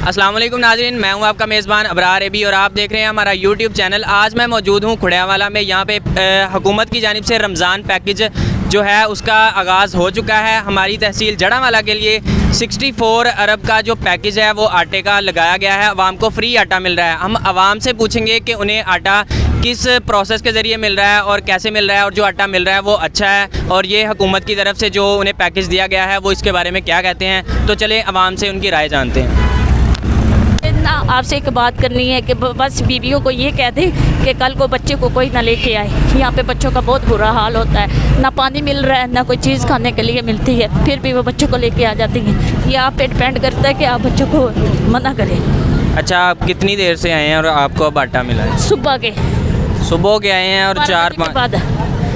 अस्सलाम वालेकुम नाज़रीन, मैं हूं आपका मेज़बान अबरार एबी और आप देख रहे हैं हमारा यूट्यूब चैनल। आज मैं मौजूद हूं खुड़ियावाला में। यहाँ पे हुकूमत की जानिब से रमज़ान पैकेज जो है उसका आगाज़ हो चुका है। हमारी तहसील जड़ावाला के लिए 64 अरब का जो पैकेज है वो आटे का लगाया गया है। आवाम को फ्री आटा मिल रहा है। हम आवाम से पूछेंगे कि उन्हें आटा किस प्रोसेस के ज़रिए मिल रहा है और कैसे मिल रहा है, और जो आटा मिल रहा है वो अच्छा है, और ये हुकूमत की तरफ से जो उन्हें पैकेज दिया गया है वो इसके बारे में क्या कहते हैं। तो चले आवाम से उनकी राय जानते हैं। ना आपसे एक बात करनी है कि बस बीवियों को ये कह दें कि कल को बच्चे को कोई ना लेके आए। यहाँ पे बच्चों का बहुत बुरा हाल होता है, ना पानी मिल रहा है ना कोई चीज़ खाने के लिए मिलती है, फिर भी वो बच्चों को लेके आ जाती हैं। ये आप पे डिपेंड करता है कि आप बच्चों को मना करें। अच्छा, आप कितनी देर से आए हैं और आपको अब आटा मिला है? सुबह के आए हैं और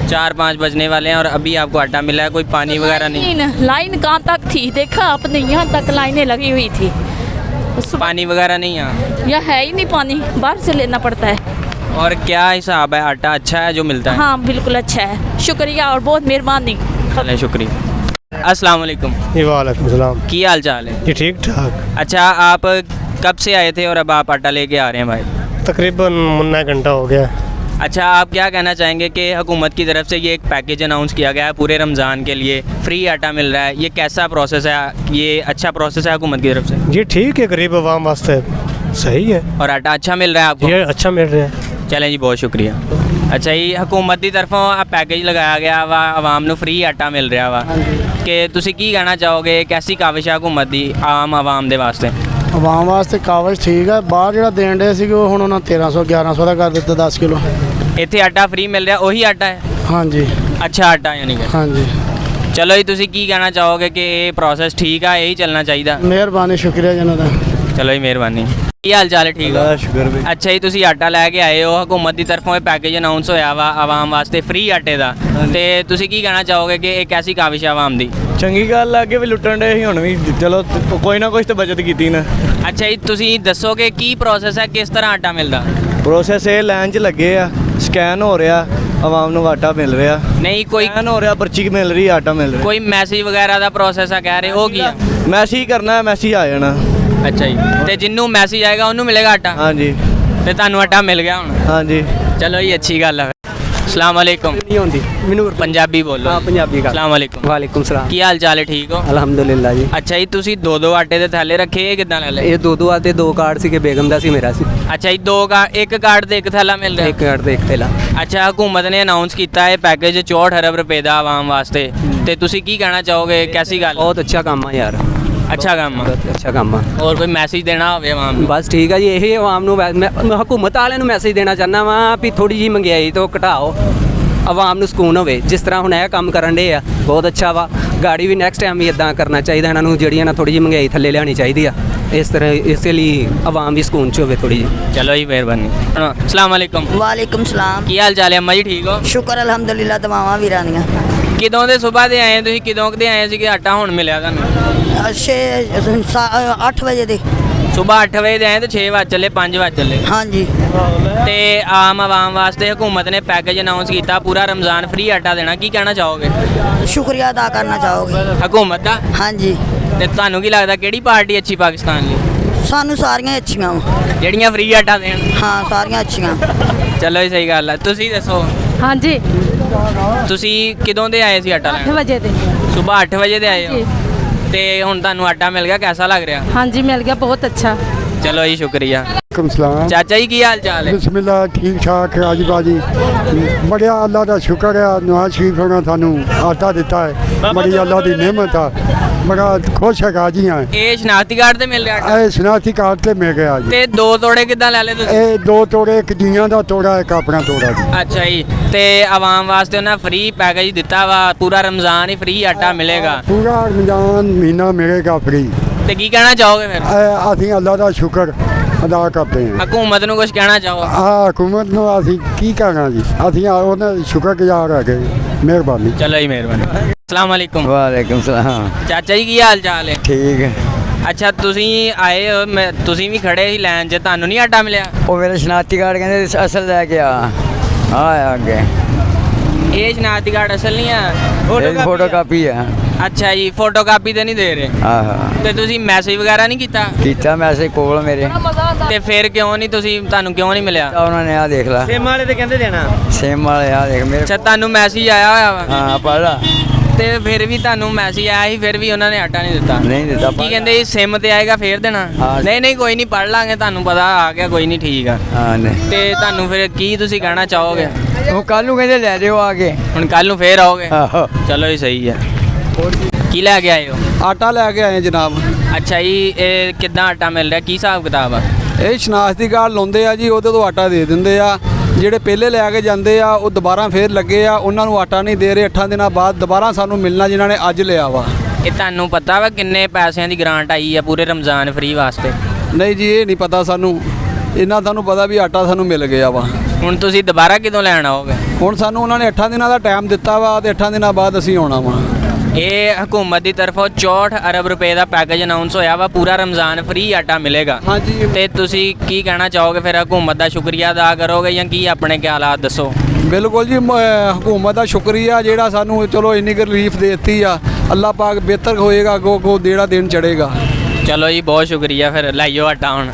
4-5 बजने वाले हैं और अभी आपको आटा मिला है। कोई पानी वगैरह नहीं? लाइन कहाँ तक थी देखा आपने, यहाँ तक लाइनें लगी हुई थी। पानी वगैरह नहीं यहाँ? या है ही नहीं पानी, बाहर से लेना पड़ता है। और क्या हिसाब है, आटा अच्छा है जो मिलता है? हाँ बिल्कुल अच्छा है, शुक्रिया और बहुत मेहरबानी। चलें, शुक्रिया। अस्सलाम वालेकुम। वालेकुम सलाम। की हाल चाल है? जी ठीक ठाक। अच्छा, आप कब से आए थे और अब आप आटा लेके आ रहे हैं भाई? तकरीबन मुन्ना घंटा हो गया। अच्छा, आप क्या कहना चाहेंगे कि हुकूमत की तरफ से ये एक पैकेज अनाउंस किया गया है पूरे रमज़ान के लिए, फ्री आटा मिल रहा है, ये कैसा प्रोसेस है? ये अच्छा प्रोसेस है हुकूमत की तरफ से? जी ठीक है, गरीब आवाम वास्ते सही है। और आटा अच्छा मिल रहा है आपको? ये अच्छा मिल रहा है। चलें जी, बहुत शुक्रिया। अच्छा, ये हुकूमत की तरफों पैकेज लगाया गया वा आवाम ਨੂੰ फ्री आटा मिल रहा वा कि तुसी की कहना चाहोगे, कैसी काविश है हुकूमत दी आम आवाम दे वास्ते? आवाम वास्ते काविश ठीक है। बाहर ਜਿਹੜਾ ਦੇਣ ਦੇ ਸੀ ਉਹ ਹੁਣ ਉਹਨਾਂ 1300-1100 ਦਾ ਕਰ ਦਿੱਤਾ 10 ਕਿਲੋ। ਇੱਥੇ ਆਟਾ फ्री मिल रहा, वही आटा है? ਹਾਂਜੀ अच्छा आटा यानी कि? ਹਾਂਜੀ। चलो जी, तुसी की कहना चाहोगे कि ये प्रोसेस ठीक है, यही चलना चाहिए? ਮਿਹਰਬਾਨੀ, ਸ਼ੁਕਰੀਆ ਜਨਾਂ ਦਾ। चलो जी, मेहरबानी। ਕੀ ਹਾਲ ਚਾਲ ਹੈ? ਠੀਕ ਹੋ? शुक्र भी। ਅੱਛਾ ਜੀ, ਤੁਸੀਂ ਆਟਾ ਲੈ ਕੇ ਆਏ ਹੋ, ਹਕੂਮਤ ਦੀ ਤਰਫੋਂ ਇਹ ਪੈਕੇਜ ਅਨਾਉਂਸ ਹੋਇਆ ਵਾ ਆਵਾਮ ਵਾਸਤੇ ਫ੍ਰੀ ਆਟੇ ਦਾ, ਤੇ ਤੁਸੀਂ ਕੀ ਕਹਿਣਾ ਚਾਹੋਗੇ ਕਿ ਇਹ ਕੈਸੀ ਕਾਵਿਸ਼ ਹੈ ਆਵਾਮ ਦੀ? ਚੰਗੀ ਗੱਲ ਆ, ਅੱਗੇ ਵੀ ਲੁੱਟਣ ਦੇ ਸੀ, ਹੁਣ ਵੀ ਚਲੋ ਕੋਈ ਨਾ ਕੁਝ ਤਾਂ ਬਚਤ ਕੀਤੀ ਨਾ। ਅੱਛਾ ਜੀ, ਤੁਸੀਂ ਦੱਸੋਗੇ ਕੀ ਪ੍ਰੋਸੈਸ ਹੈ, ਕਿਸ ਤਰ੍ਹਾਂ ਆਟਾ ਮਿਲਦਾ? ਪ੍ਰੋਸੈਸ ਇਹ ਲਾਈਨ 'ਚ ਲੱਗੇ ਆ, ਸਕੈਨ ਹੋ ਰਿਹਾ, ਆਵਾਮ ਨੂੰ ਆਟਾ ਮਿਲ ਰਿਹਾ। ਨਹੀਂ ਕੋਈ ਸਕੈਨ ਹੋ ਰਿਹਾ, ਪਰਚੀ ਮਿਲ ਰਹੀ, ਆਟਾ ਮਿਲ ਰਿਹਾ। ਕੋਈ ਮੈਸੇਜ ਵਗੈਰਾ ਦਾ ਪ੍ਰੋਸੈਸ ਆ ਕਹਿ ਰਹੇ ਹੋ ਕੀ ਆ? ਮੈਸੇਜ ਕਰਨਾ, ਮੈਸੇਜ ਆ ਜਾਣਾ। ਅੱਛਾ ਜੀ, ਤੇ ਜਿੰਨੂੰ ਮੈਸੇਜ ਆਏਗਾ ਉਹਨੂੰ ਮਿਲੇਗਾ ਆਟਾ? ਹਾਂਜੀ ਤੇ ਤੁਹਾਨੂੰ ਆਟਾ ਮਿਲ ਗਿਆ ਹੁਣ? ਹਾਂਜੀ। ਚਲੋ ਜੀ, ਅੱਛੀ ਗੱਲ ਹੈ। अस्सलाम वालेकुम। नहीं होती मैनू पंजाबी बोलो। हाँ पंजाबी का। अस्सलाम वालेकुम। वालेकुम सलाम। की हाल चाल है? ठीक हो? अलहमदुलिल्लाह जी। अच्छा जी, ਤੁਸੀਂ ਦੋ ਆਟੇ ਦੇ ਥੈਲੇ ਰੱਖੇ, ਇਹ ਕਿੱਦਾਂ ਲੈ ਲਏ? ਇਹ ਦੋ ਆਤੇ ਦੋ ਕਾਰਡ ਸੀ ਕਿ ਬੇਗਮ ਦਾ ਸੀ, ਮੇਰਾ ਸੀ। ਅੱਛਾ ਜੀ, ਇੱਕ ਕਾਰਡ ਤੇ ਇੱਕ ਥੈਲਾ ਮਿਲ ਰਿਹਾ? ਇੱਕ ਕਾਰਡ ਤੇ ਇੱਕ ਥੈਲਾ। ਅੱਛਾ, ਹੁਕੂਮਤ ਨੇ ਅਨਾਉਂਸ ਕੀਤਾ ਹੈ ਪੈਕੇਜ 64 ਅਰਬ ਰੁਪਏ ਦਾ ਆਵਾਮ ਵਾਸਤੇ, ਤੇ ਤੁਸੀਂ ਕੀ ਕਹਿਣਾ ਚਾਹੋਗੇ, ਕੈਸੀ ਗੱਲ? ਬਹੁਤ ਅੱਛਾ ਕੰਮ ਆ ਯਾਰ, ਅੱਛਾ ਕੰਮ ਆ। ਬਹੁਤ ਅੱਛਾ ਕੰਮ ਆ। ਹੋਰ ਕੋਈ ਮੈਸੇਜ ਦੇਣਾ ਹੋਵੇ ਆਵਾਮ ਨੂੰ? ਬਸ ਠੀਕ ਆ ਜੀ, ਇਹ ਆਵਾਮ ਨੂੰ ਮੈਂ ਹਕੂਮਤ ਵਾਲਿਆਂ ਨੂੰ ਮੈਸੇਜ ਦੇਣਾ ਚਾਹੁੰਦਾ ਵਾਂ ਵੀ ਥੋੜੀ ਜੀ ਮਹਿੰਗਾਈ ਤੋਂ ਘਟਾਓ, ਆਵਾਮ ਨੂੰ ਸਕੂਨ ਹੋਵੇ। ਜਿਸ ਤਰ੍ਹਾਂ ਹੁਣ ਇਹ ਕੰਮ ਕਰਨ ਦੇ ਆ ਬਹੁਤ ਅੱਛਾ ਵਾ, ਗਾੜੀ ਵੀ ਨੈਕਸਟ ਟਾਈਮ ਵੀ ਇਦਾਂ ਕਰਨਾ ਚਾਹੀਦਾ ਇਹਨਾਂ ਨੂੰ, ਜਿਹੜੀਆਂ ਨਾ ਥੋੜੀ ਜਿਹੀ ਮਹਿੰਗਾਈ ਥੱਲੇ ਲਿਆਉਣੀ ਚਾਹੀਦੀ ਆ। ਇਸ ਤਰ੍ਹਾਂ ਇਸੇ ਲਈ ਆਵਾਮ ਵੀ ਸਕੂਨ 'ਚ ਹੋਵੇ ਥੋੜੀ ਜਿਹੀ। ਚਲੋ ਜੀ, ਮਿਹਰਬਾਨੀ। अस्सलाम वालेकुम। वालेकुम सलाम। ਕੀ ਹਾਲ ਚਾਲ ਹੈ ਅੰਮਾ ਜੀ? ਠੀਕ ਹੋ? शुक्र अलहमदुलिल्लाह दवावां ਵੀਰਾਂ ਦੀਆਂ। ਕਿਦੋਂ ਦੇ ਸਵੇਰ ਦੇ ਆਏ ਤੁਸੀਂ? ਕਿਦੋਂ ਦੇ ਆਏ ਸੀ ਕਿ ਆਟਾ ਹੁਣ ਮਿਲਿਆ ਤੁਹਾਨੂੰ? 8 ਵਜੇ ਦੇ। ਸਵੇਰ 8 ਵਜੇ ਦੇ ਆਏ ਤੇ 6 ਵਜੇ ਚੱਲੇ, 5 ਵਜੇ ਚੱਲੇ। ਹਾਂਜੀ। ਤੇ ਆਮ ਆਵਾਮ ਵਾਸਤੇ ਹੁਕੂਮਤ ਨੇ ਪੈਕੇਜ ਅਨਾਉਂਸ ਕੀਤਾ ਪੂਰਾ ਰਮਜ਼ਾਨ ਫ੍ਰੀ ਆਟਾ ਦੇਣਾ, ਕੀ ਕਹਿਣਾ ਚਾਹੋਗੇ? ਸ਼ੁਕਰੀਆ ਅਦਾ ਕਰਨਾ ਚਾਹੋਗੇ ਹੁਕੂਮਤ ਦਾ? ਹਾਂਜੀ। ਤੇ ਤੁਹਾਨੂੰ ਕੀ ਲੱਗਦਾ ਕਿਹੜੀ ਪਾਰਟੀ ਅੱਛੀ ਪਾਕਿਸਤਾਨ ਲਈ? ਸਾਨੂੰ ਸਾਰੀਆਂ ਅੱਛੀਆਂ ਵਾ। ਜਿਹੜੀਆਂ ਫ੍ਰੀ ਆਟਾ ਦੇਣ? ਹਾਂ ਸਾਰੀਆਂ ਅੱਛੀਆਂ। ਚਲੋ ਜੀ, ਸਹੀ ਗੱਲ ਹੈ। ਤੁਸੀਂ ਦੱਸੋ, ਹਾਂਜੀ ਤੁਸੀਂ ਕਿਦੋਂ ਦੇ ਆਏ ਸੀ ਆਟਾ 8 ਲੈਣ? ਵਜੇ ਦੇ। ਸਵੇਰ 8 ਵਜੇ ਦੇ ਆਏ ਹੋ ਤੇ ਹੁਣ ਤੁਹਾਨੂੰ ਆਟਾ ਮਿਲ ਗਿਆ, कैसा लग रहा? ਹਾਂਜੀ ਮਿਲ ਗਿਆ, ਬਹੁਤ ਅੱਛਾ। चलो जी, शुक्रिया। ਵਾਲੇਕੁਮ ਸਲਾਮ। चाचा जी, की हाल चाल है? ਬਿਸਮਿਲ੍ਲਾ, ਠੀਕ ਠਾਕ ਰਾਜੀ ਬਾਜੀ। ਬੜਿਆ ਅੱਲਾ ਦਾ ਸ਼ੁਕਰ ਹੈ, ਨਵਾਜ਼ ਸ਼ਰੀਫ ਹੋਣਾ ਸਾਨੂੰ ਆਟਾ ਦਿੱਤਾ ਹੈ, ਬੜੀ ਅੱਲਾ ਦੀ ਨਿਮਤ ਆ, ਬੜਾ ਖੁਸ਼ ਹੈ ਰਾਜੀ ਹਾਂ। ਇਹ ਸ਼ਨਾਖਤੀ ਕਾਰਡ ਤੇ ਮਿਲ ਰਿਹਾ ਆਟਾ? ਇਹ ਸ਼ਨਾਖਤੀ ਕਾਰਡ ਤੇ ਮਿਲ ਗਿਆ ਜੀ। ਤੇ 2 ਤੋੜੇ ਕਿੱਦਾਂ ਲੈ ਲਏ ਤੁਸੀਂ? ਇਹ 2 ਤੋੜੇ, ਇੱਕ ਜੀਆਂ ਦਾ ਤੋੜਾ, ਇੱਕ ਆਪਣਾ ਤੋੜਾ ਜੀ। ਅੱਛਾ ਜੀ, ਤੇ ਆਵਾਮ ਵਾਸਤੇ ਉਹਨਾਂ ਫ੍ਰੀ ਪੈਕੇਜ ਦਿੱਤਾ ਵਾ, ਪੂਰਾ ਰਮਜ਼ਾਨ ਹੀ ਫ੍ਰੀ ਆਟਾ ਮਿਲੇਗਾ? ਪੂਰਾ ਰਮਜ਼ਾਨ ਮਹੀਨਾ ਮਿਲੇਗਾ ਫ੍ਰੀ। ਤੇ ਕੀ ਕਹਿਣਾ ਚਾਹੋਗੇ ਫਿਰ? ਅਸੀਂ ਅੱਲਾ ਦਾ ਸ਼ੁਕਰ ਅਦਾ ਕਰਦੇ ਹਾਂ। ਹਕੂਮਤ ਨੂੰ ਕੁਝ ਕਹਿਣਾ ਚਾਹੋ? ਹਕੂਮਤ ਨੂੰ ਅਸੀਂ ਕੀ ਕਹਿਣਾ ਜੀ, ਅਸੀਂ ਉਹਨਾਂ ਦੇ ਸ਼ੁਕਰਗੁਜ਼ਾਰ ਹੈਗੇ। ਮਿਹਰਬਾਨੀ। ਚਲੋ ਜੀ, ਮਿਹਰਬਾਨੀ। अस्सलाम वालेकुम। ਵਾਲੇਕੁਮ ਸਲਾਮ। ਚਾਚਾ ਜੀ, ਕੀ ਹਾਲ ਚਾਲ ਹੈ? ਠੀਕ ਹੈ। ਅੱਛਾ, ਤੁਸੀਂ ਆਏ ਹੋ, ਤੁਸੀਂ ਵੀ ਖੜੇ ਸੀ ਲਾਈਨ 'ਚ, ਤੁਹਾਨੂੰ ਨਹੀਂ ਆਟਾ ਮਿਲਿਆ? ਉਹ ਮੇਰੇ ਸ਼ਨਾਖਤੀ ਕਾਰਡ ਕਹਿੰਦੇ ਅਸਲ ਲੈ ਕੇ ਆ ਅੱਗੇ। ਇਹ ਸ਼ਨਾਖਤੀ ਕਾਰਡ ਅਸਲ ਨਹੀਂ ਆ ਫੋਟੋ ਕਾਪੀ ਆ ਅੱਛਾ ਜੀ ਫੋਟੋ ਕਾਪੀ ਤੇ ਨਹੀਂ ਦੇ ਰਹੇ ਆਹ ਤੇ ਤੁਸੀਂ ਮੈਸੇਜ ਵਗੈਰਾ ਨਹੀਂ ਕੀਤਾ ਕੀਤਾ ਮੈਸੇਜ ਕੋਲ ਮੇਰੇ ਤੇ ਫਿਰ ਕਿਉਂ ਨਹੀਂ ਤੁਸੀਂ ਤੁਹਾਨੂੰ ਕਿਉਂ ਨਹੀਂ ਮਿਲਿਆ ਤਾਂ ਉਹਨਾਂ ਨੇ ਆ ਦੇਖ ਲਾ ਸੇਮ ਵਾਲੇ ਤੇ ਕਹਿੰਦੇ ਦੇਣਾ ਸੇਮ ਵਾਲੇ ਆ ਦੇਖ ਮੇਰੇ ਅੱਛਾ ਤੁਹਾਨੂੰ ਮੈਸੇਜ ਆਇਆ ਹੋਇਆ ਵਾ ਹਾਂ ਪੜ੍ਹ ਲਾ ਤੇ ਫਿਰ ਵੀ ਤੁਹਾਨੂੰ ਮੈਸੇਜ ਆਇਆ ਸੀ ਫਿਰ ਵੀ ਉਹਨਾਂ ਨੇ ਆਟਾ ਨਹੀਂ ਦਿੱਤਾ ਨਹੀਂ ਦਿੱਤਾ ਕੀ ਕਹਿੰਦੇ ਸਿਮ ਤੇ ਆਏਗਾ ਫੇਰ ਦੇਣਾ ਹਾਂ। ਨਹੀਂ ਕੋਈ ਨਹੀਂ ਪੜ ਲਾਂਗੇ ਤੁਹਾਨੂੰ ਪਤਾ ਆ ਗਿਆ ਕੋਈ ਨਹੀਂ ਠੀਕ ਆ ਹਾਂ ਨਹੀਂ ਤੇ ਤੁਹਾਨੂੰ ਫਿਰ ਕੀ ਤੁਸੀਂ ਕਹਿਣਾ ਚਾਹੋਗੇ ਉਹ ਕੱਲ ਨੂੰ ਕਹਿੰਦੇ ਲੈ ਦਿਓ ਆ ਕੇ ਹੁਣ ਕੱਲ ਨੂੰ ਫੇਰ ਆਓਗੇ ਆਹੋ ਚਲੋ ਜੀ ਸਹੀ ਹੈ ਕੀ ਲੈ ਕੇ ਆਏ ਹੋ ਆਟਾ ਲੈ ਕੇ ਆਏ ਜਨਾਬ ਅੱਛਾ ਜੀ ਇਹ ਕਿੱਦਾਂ ਆਟਾ ਮਿਲ ਰਿਹਾ ਕੀ ਹਿਸਾਬ ਕਿਤਾਬ ਆ ਇਹ ਸ਼ਨਾਖਤੀ ਕਾਰਡ ਲਾਉਂਦੇ ਆ ਜੀ ਉਹਦੇ ਤੋਂ ਆਟਾ ਦੇ ਦਿੰਦੇ ਆ ਜਿਹੜੇ ਪਹਿਲੇ ਲੈ ਕੇ ਜਾਂਦੇ ਆ ਉਹ ਦੁਬਾਰਾ ਫੇਰ ਲੱਗੇ ਆ ਉਹਨਾਂ ਨੂੰ ਆਟਾ ਨਹੀਂ ਦੇ ਰਹੇ 8 ਦਿਨਾਂ ਬਾਅਦ ਦੁਬਾਰਾ ਸਾਨੂੰ ਮਿਲਣਾ ਜਿਨ੍ਹਾਂ ਨੇ ਅੱਜ ਲਿਆ ਵਾ ਇਹ ਤੁਹਾਨੂੰ ਪਤਾ ਵਾ ਕਿੰਨੇ ਪੈਸਿਆਂ ਦੀ ਗ੍ਰਾਂਟ ਆਈ ਆ ਪੂਰੇ ਰਮਜ਼ਾਨ ਫ੍ਰੀ ਵਾਸਤੇ ਨਹੀਂ ਜੀ ਇਹ ਨਹੀਂ ਪਤਾ ਸਾਨੂੰ ਇਹਨਾਂ ਤੁਹਾਨੂੰ ਪਤਾ ਵੀ ਆਟਾ ਸਾਨੂੰ ਮਿਲ ਗਿਆ ਵਾ ਹੁਣ ਤੁਸੀਂ ਦੁਬਾਰਾ ਕਿਦੋਂ ਲੈਣ ਆਓਗੇ ਹੁਣ ਸਾਨੂੰ ਉਹਨਾਂ ਨੇ 8 ਦਿਨਾਂ ਦਾ ਟਾਈਮ ਦਿੱਤਾ ਵਾ ਤੇ 8 ਦਿਨਾਂ ਬਾਅਦ ਅਸੀਂ ਆਉਣਾ ਵਾ ਇਹ ਹਕੂਮਤ ਦੀ ਤਰਫੋਂ 64 ਅਰਬ ਰੁਪਏ ਦਾ ਪੈਕੇਜ ਅਨਾਉਂਸ ਹੋਇਆ ਵਾ ਪੂਰਾ ਰਮਜ਼ਾਨ ਫ੍ਰੀ ਆਟਾ ਮਿਲੇਗਾ ਹਾਂਜੀ ਤੇ ਤੁਸੀਂ ਕੀ ਕਹਿਣਾ ਚਾਹੋਗੇ ਫਿਰ ਹਕੂਮਤ ਦਾ ਸ਼ੁਕਰੀਆ ਅਦਾ ਕਰੋਗੇ ਜਾਂ ਕੀ ਆਪਣੇ ਕੀ ਹਾਲਾਤ ਦੱਸੋ ਬਿਲਕੁਲ ਜੀ ਹਕੂਮਤ ਦਾ ਸ਼ੁਕਰੀਆ ਜਿਹੜਾ ਸਾਨੂੰ ਚਲੋ ਇੰਨੀ ਕੁ ਰਿਲੀਫ ਦੇ ਦਿੱਤੀ ਆ ਅੱਲਾਹ ਪਾਕ ਬਿਹਤਰ ਹੋਏਗਾ ਅੱਗੋਂ ਜਿਹੜਾ ਦਿਨ ਚੜ੍ਹੇਗਾ ਚਲੋ ਜੀ ਬਹੁਤ ਸ਼ੁਕਰੀਆ ਫਿਰ ਲਾਈਓ ਆਟਾ ਹੁਣ